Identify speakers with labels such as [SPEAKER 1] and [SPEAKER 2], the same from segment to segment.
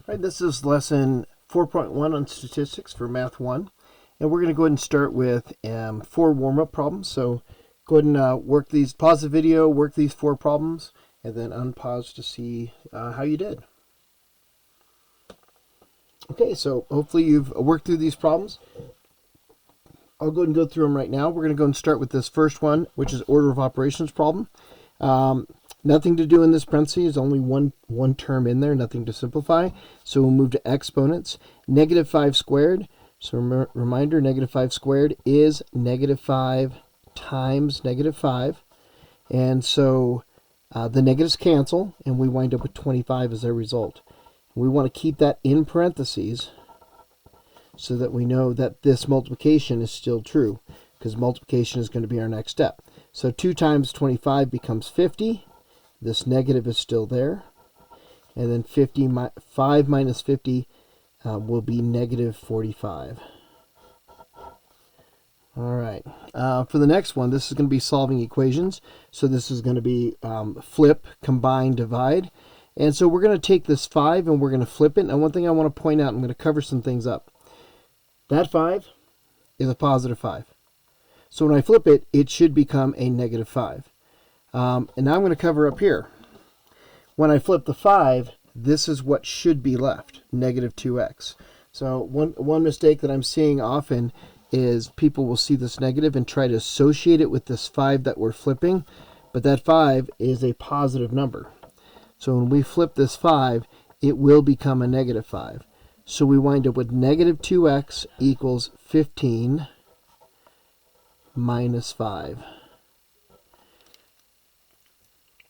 [SPEAKER 1] All right, this is lesson 4.1 on statistics for Math 1. And we're going to go ahead and start with 4 warm-up problems. So go ahead and work these, pause the video, work these 4 problems, and then unpause to see how you did. Okay, so hopefully you've worked through these problems. I'll go ahead and go through them right now. We're going to go and start with this first one, which is order of operations problem. Nothing to do in this parentheses, only one term in there, nothing to simplify. So we'll move to exponents. Negative 5 squared. So reminder, negative 5 squared is negative 5 times negative 5. And so the negatives cancel, and we wind up with 25 as a result. We want to keep that in parentheses so that we know that this multiplication is still true, because multiplication is going to be our next step. So 2 times 25 becomes 50. This negative is still there. And then 5 minus 50 will be negative 45. All right. For the next one, this is going to be solving equations. So this is going to be flip, combine, divide. And so we're going to take this 5 and we're going to flip it. And one thing I want to point out, I'm going to cover some things up. That 5 is a positive 5. So when I flip it, it should become a negative 5. And now I'm going to cover up here. When I flip the 5, this is what should be left, negative 2x. So one mistake that I'm seeing often is people will see this negative and try to associate it with this 5 that we're flipping, but that 5 is a positive number. So when we flip this 5, it will become a negative 5. So we wind up with negative 2x equals 15 minus 5.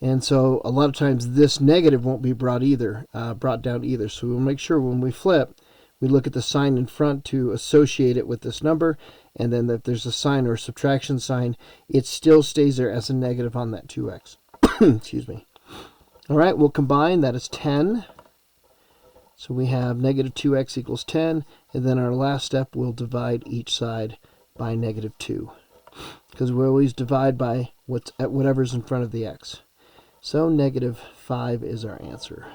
[SPEAKER 1] And so a lot of times this negative won't be brought down either. So we'll make sure when we flip, we look at the sign in front to associate it with this number. And then if there's a sign or a subtraction sign, it still stays there as a negative on that 2x. Excuse me. All right, we'll combine. That is 10. So we have negative 2x equals 10. And then our last step, we'll divide each side by negative 2. Because we always divide by whatever's in front of the x. So negative 5 is our answer.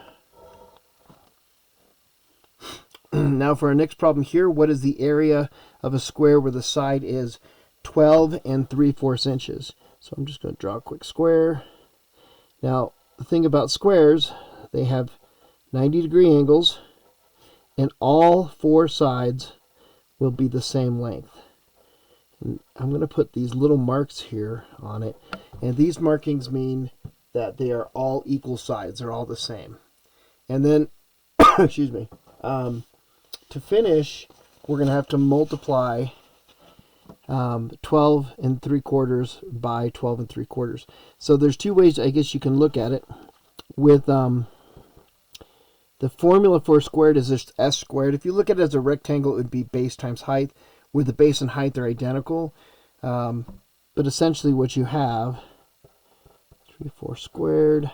[SPEAKER 1] Now for our next problem here, what is the area of a square where the side is 12 and 3/4 inches? So I'm just going to draw a quick square. Now the thing about squares, they have 90-degree angles, and all 4 sides will be the same length. And I'm going to put these little marks here on it, and these markings mean that they are all equal sides, they're all the same. And then, excuse me, to finish, we're going to have to multiply 12 and 3/4 by 12 and 3/4. So there's 2 ways I guess you can look at it. With the formula for squared is just s squared. If you look at it as a rectangle, it would be base times height, where the base and height are identical. But essentially what you have, 3/4 squared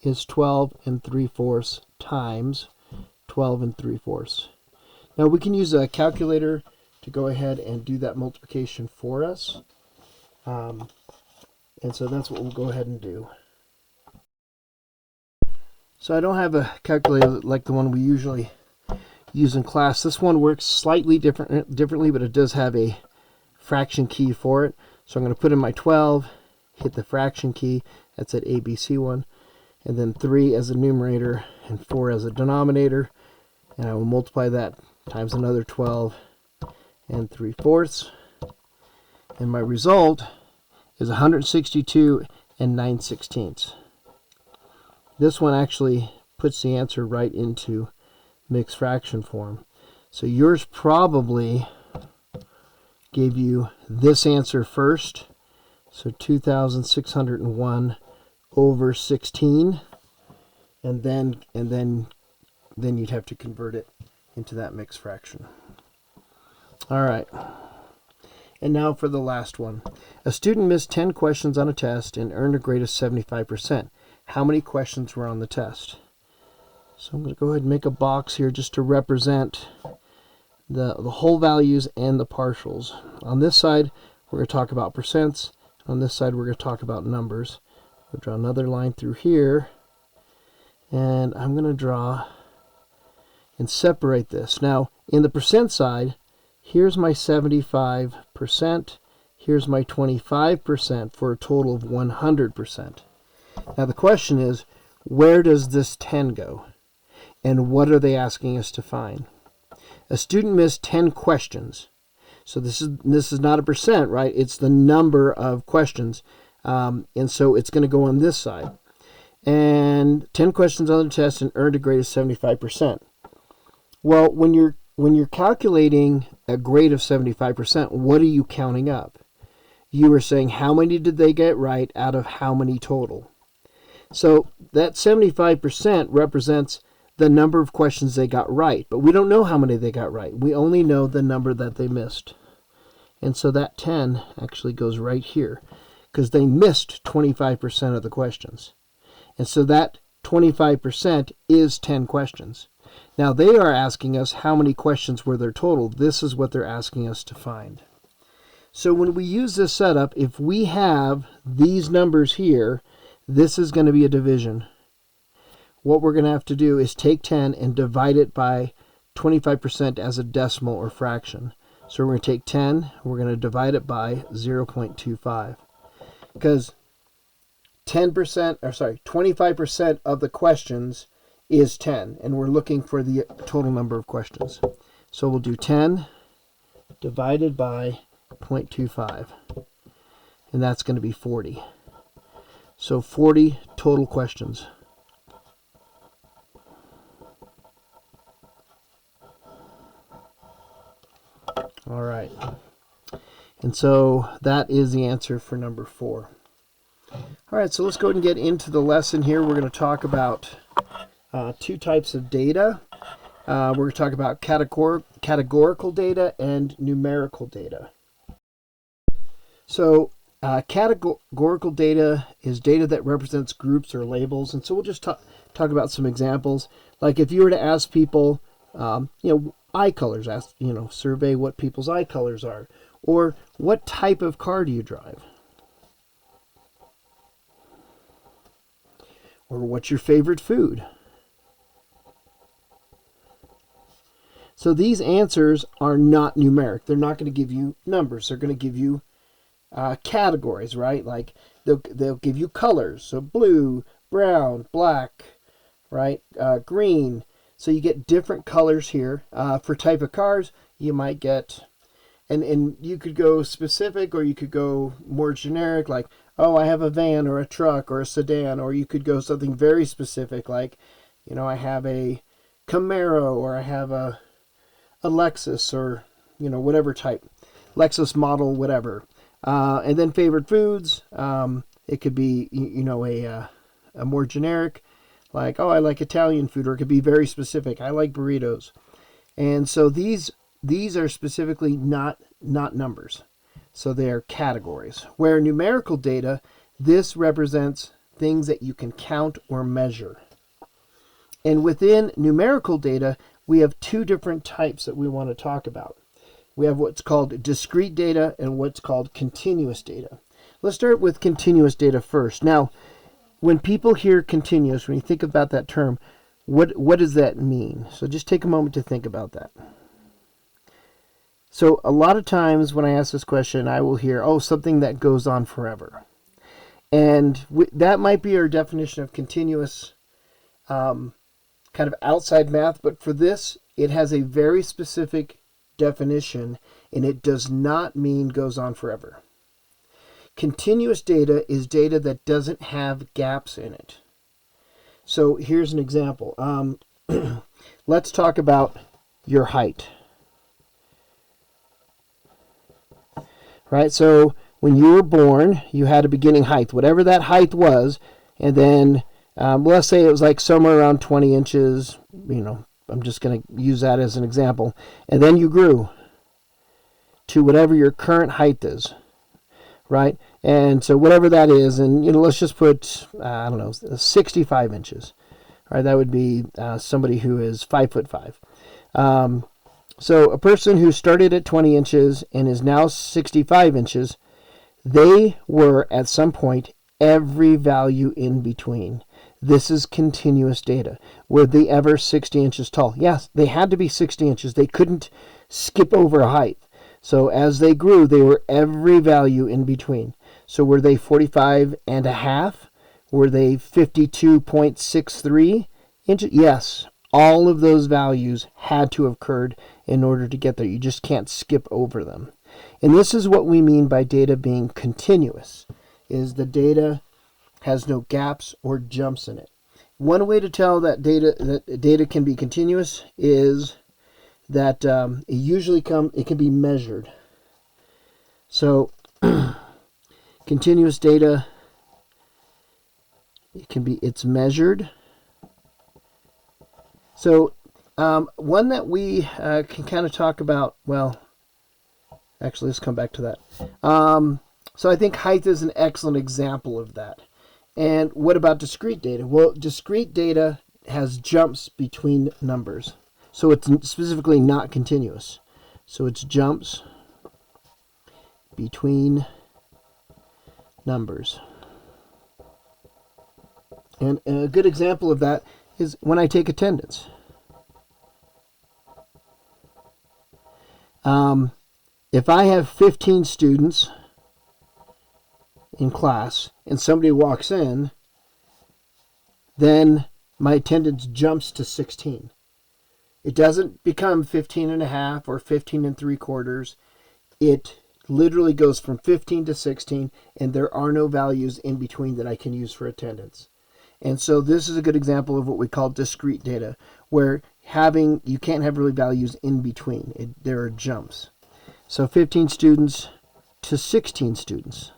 [SPEAKER 1] is 12 and 3/4 times 12 and 3/4. Now we can use a calculator to go ahead and do that multiplication for us. And so that's what we'll go ahead and do. So I don't have a calculator like the one we usually use in class. This one works slightly differently, but it does have a fraction key for it. So I'm going to put in my 12, hit the fraction key, that's at ABC1, and then 3 as a numerator and 4 as a denominator, and I will multiply that times another 12 and 3/4, and my result is 162 and 9/16. This one actually puts the answer right into mixed fraction form. So yours probably gave you this answer first. So 2,601 over 16, and then you'd have to convert it into that mixed fraction. All right. And now for the last one. A student missed 10 questions on a test and earned a grade of 75%. How many questions were on the test? So I'm going to go ahead and make a box here just to represent the whole values and the partials. On this side, we're going to talk about percents. On this side, we're going to talk about numbers. We'll draw another line through here, and I'm going to draw and separate this. Now, in the percent side, here's my 75%, here's my 25% for a total of 100%. Now the question is, where does this 10 go? And what are they asking us to find? A student missed 10 questions. So this is not a percent, right? It's the number of questions. And so it's going to go on this side. And 10 questions on the test and earned a grade of 75%. Well, when you're calculating a grade of 75%, what are you counting up? You are saying how many did they get right out of how many total. So that 75% represents the number of questions they got right, but we don't know how many they got right. We only know the number that they missed. And so that 10 actually goes right here because they missed 25% of the questions. And so that 25% is 10 questions. Now they are asking us how many questions were there total. This is what they're asking us to find. So when we use this setup, if we have these numbers here, this is going to be a division. What we're going to have to do is take 10 and divide it by 25% as a decimal or fraction. So we're going to take 10, we're going to divide it by 0.25. Because 25% of the questions is 10, and we're looking for the total number of questions. So we'll do 10 divided by 0.25, and that's going to be 40. So 40 total questions. All right. And so that is the answer for number 4. All right, so let's go ahead and get into the lesson here. We're going to talk about 2 types of data. We're going to talk about categorical data and numerical data. So categorical data is data that represents groups or labels. And so we'll just talk about some examples. Like if you were to ask people, eye colors, survey what people's eye colors are. Or what type of car do you drive? Or what's your favorite food? So these answers are not numeric. They're not going to give you numbers. They're going to give you categories, right? Like they'll give you colors. So blue, brown, black, right? Green. So you get different colors here. For type of cars, you might get, and you could go specific or you could go more generic, like, oh, I have a van or a truck or a sedan, or you could go something very specific, like, I have a Camaro or I have a Lexus or, whatever type, Lexus model, whatever. And then favorite foods, it could be, a more generic, like, oh, I like Italian food, or it could be very specific. I like burritos. And so these are specifically not numbers. So they are categories. Where numerical data, this represents things that you can count or measure. And within numerical data, we have 2 different types that we want to talk about. We have what's called discrete data and what's called continuous data. Let's start with continuous data first. Now, when people hear continuous, when you think about that term, what does that mean? So just take a moment to think about that. So a lot of times when I ask this question, I will hear, something that goes on forever. And that might be our definition of continuous, kind of outside math, but for this, it has a very specific definition, and it does not mean goes on forever. Continuous data is data that doesn't have gaps in it. So here's an example. Let's talk about your height. Right, so when you were born, you had a beginning height, whatever that height was, and then let's say it was like somewhere around 20 inches, I'm just going to use that as an example, and then you grew to whatever your current height is, right? And so whatever that is, and let's just put, 65 inches, right? That would be somebody who is 5'5". So a person who started at 20 inches and is now 65 inches, they were at some point every value in between. This is continuous data. Were they ever 60 inches tall? Yes, they had to be 60 inches. They couldn't skip over a height. So as they grew, they were every value in between. So were they 45 and a half? Were they 52.63 inches? Yes, all of those values had to have occurred in order to get there. You just can't skip over them. And this is what we mean by data being continuous, is the data has no gaps or jumps in it. One way to tell that data can be continuous is that it can be measured. So continuous data, it's measured. So one that we can kind of talk about, well, actually, let's come back to that. So I think height is an excellent example of that. And what about discrete data? Well, discrete data has jumps between numbers. So it's specifically not continuous. So it's jumps between numbers. And a good example of that is when I take attendance. If I have 15 students in class and somebody walks in, then my attendance jumps to 16. It doesn't become 15 and a half or 15 and 3/4. It literally goes from 15 to 16, and there are no values in between that I can use for attendance. And so this is a good example of what we call discrete data, where you can't have really values in between. There are jumps. So 15 students to 16 students.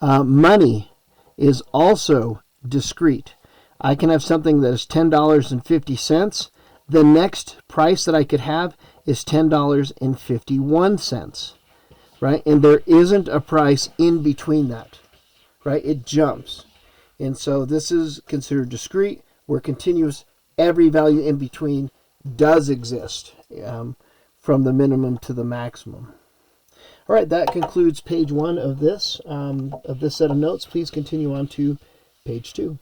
[SPEAKER 1] Money is also discrete. I can have something that is $10.50. The next price that I could have is $10.51, right? And there isn't a price in between that, right? It jumps. And so this is considered discrete, where continuous, every value in between does exist, from the minimum to the maximum. All right, that concludes page 1 of this set of notes. Please continue on to page 2.